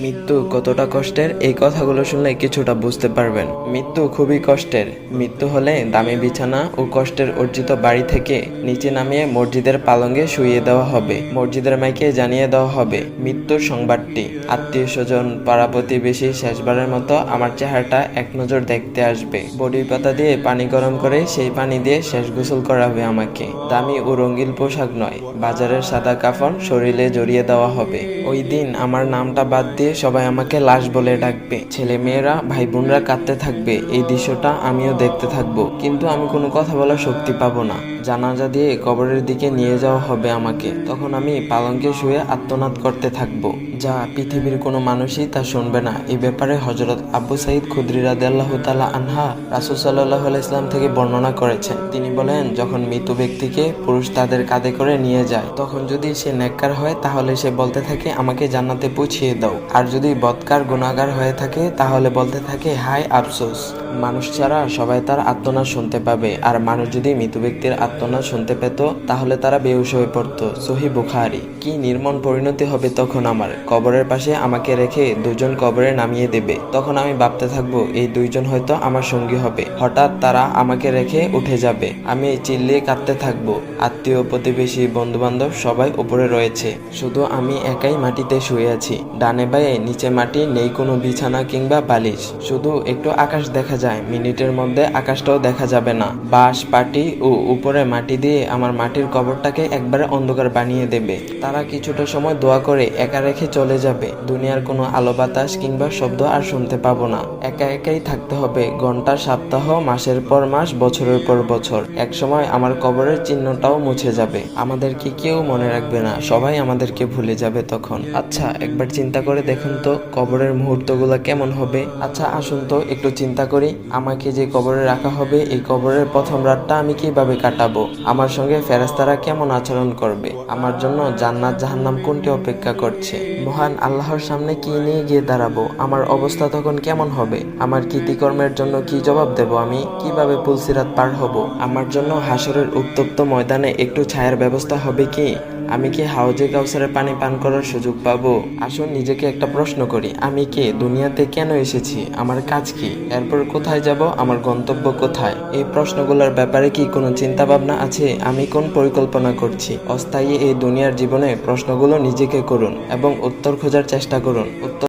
মৃত্যু কতটা কষ্টের এই কথাগুলো শুনলে কিছুটা বুঝতে পারবেন। মৃত্যু খুবই কষ্টের। মৃত্যু হলে দামি বিছানা ও কষ্টের অর্জিত বাড়ি থেকে নিচে নামিয়ে মসজিদের পালঙ্গে শুইয়ে দেওয়া হবে। মসজিদের মাইকে জানিয়ে দেওয়া হবে মৃত্যুর সংবাদটি। আত্মীয় স্বজন, পাড়া প্রতিবেশী শেষবারের মতো আমার চেহারাটা এক নজর দেখতে আসবে। বড়ি পাতা দিয়ে পানি গরম করে সেই পানি দিয়ে শেষ গোসল করাবে আমাকে। দামি ও রঙিন পোশাক নয়, বাজারের সাদা কাফন শরীরে জড়িয়ে দেওয়া হবে। ওই দিন আমার নামটা বাদ দিয়ে সবাই আমাকে লাশ বলে ডাকবে। ছেলে মেয়েরা, ভাই বোনরা কাঁদতে থাকবে। এই দৃশ্যটা আমিও দেখতে থাকবো, কিন্তু আমি কোনো কথা বলার শক্তি পাবো না। জানাজা দিয়ে কবরের দিকে নিয়ে যাওয়া হবে আমাকে। তখন আমি পালঙ্কে শুয়ে আত্মনাদ করতে থাকবো, যা পৃথিবীর কোনো মানুষই তা শুনবে না। এই ব্যাপারে হযরত আবু সাঈদ খুদরি রাদিয়াল্লাহু তাআলা আনহা রাসূল সাল্লাল্লাহু আলাইহি ওয়াসাল্লাম থেকে বর্ণনা করেছেন। তিনি বলেন, যখন মৃত ব্যক্তিকে পুরুষ তাদের কাঁধে করে নিয়ে যায়, তখন যদি সে নেককার হয় তাহলে সে বলতে থাকে আমাকে জান্নাতে পৌঁছিয়ে দাও। আর যদি বদকার গুনাহগার হয়ে থাকে তাহলে বলতে থাকে হায় আফসোস। মানুষ ছাড়া সবাই তার আর্তনাদ শুনতে পাবে, আর মানুষ যদি মৃত ব্যক্তির আর্তনাদ শুনতে পেত তাহলে তারা বেহুশ হয়ে পড়ত। সহিহ বুখারী। কি নির্মম পরিণতি হবে তখন আমার। কবরের পাশে আমাকে রেখে দুজন কবরে নামিয়ে দেবে। তখন আমি ভাবতে থাকবো এই দুইজন হয়তো আমার সঙ্গী হবে। হঠাৎ তারা আমাকে রেখে উঠে যাবে। আমি চিল্লিয়ে কাঁদতে থাকবো। আত্মীয় প্রতিবেশী বন্ধু বান্ধব সবাই উপরে রয়েছে, শুধু আমি একাই মাটিতে শুয়ে আছি। ডানে বায়ে নিচে মাটি, নেই কোনো বিছানা কিংবা বালিশ। শুধু একটু আকাশ দেখা যায়, মিনিটের মধ্যে আকাশটাও দেখা যাবে না। বাঁশ, পাটি ও উপরে মাটি দিয়ে আমার মাটির কবরটাকে একবারে অন্ধকার বানিয়ে দেবে। তারা কিছুটা সময় দোয়া করে একা রেখে চলে যাবে। দুনিয়ার কোনো আলো বাতাস কিংবা শব্দ আর শুনতে পাবো না। একা একাই থাকতে হবে ঘন্টা, সপ্তাহ, মাসের পর মাস, বছরের পর বছর। এক সময় আমার কবরের চিহ্নটাও মুছে যাবে। আমাদেরকে কেউ মনে রাখবে না, সবাই আমাদেরকে ভুলে যাবে তখন। আচ্ছা, একবার চিন্তা করে দেখুন তো কবরের মুহূর্তগুলো কেমন হবে। আচ্ছা আসুন তো একটু চিন্তা করি, আমাকে যে কবরে রাখা হবে এই কবরের প্রথম রাতটা আমি কিভাবে কাটাবো। আমার সঙ্গে ফেরেশতারা কেমন আচরণ করবে। আমার জন্য জান্নাত জাহান্নাম কোনটি অপেক্ষা করছে। মহান আল্লাহর সামনে কি নিয়ে গিয়ে দাঁড়াবো। আমার অবস্থা তখন কেমন হবে। আমার কৃতিকর্মের জন্য কি জবাব দেব আমি। কিভাবে পুলসিরাত পার হব। আমার জন্য হাসরের উত্তপ্ত ময়দানে একটু ছায়ার ব্যবস্থা হবে কি। আমি কি হাউজে কাউসারের পানি পান করার সুযোগ পাবো। আসুন নিজেকে একটা প্রশ্ন করি, আমি কে, দুনিয়াতে কেন এসেছি, আমার কাজ কি, এরপর কোথায় যাব, আমার গন্তব্য কোথায়। এই প্রশ্নগুলোর ব্যাপারে কি কোনো চিন্তা ভাবনা আছে। আমি কোন পরিকল্পনা করছি। অস্থায়ী এই দুনিয়ার জীবনে প্রশ্নগুলো নিজেকে করুন এবং উত্তর খোঁজার চেষ্টা করুন। উত্তর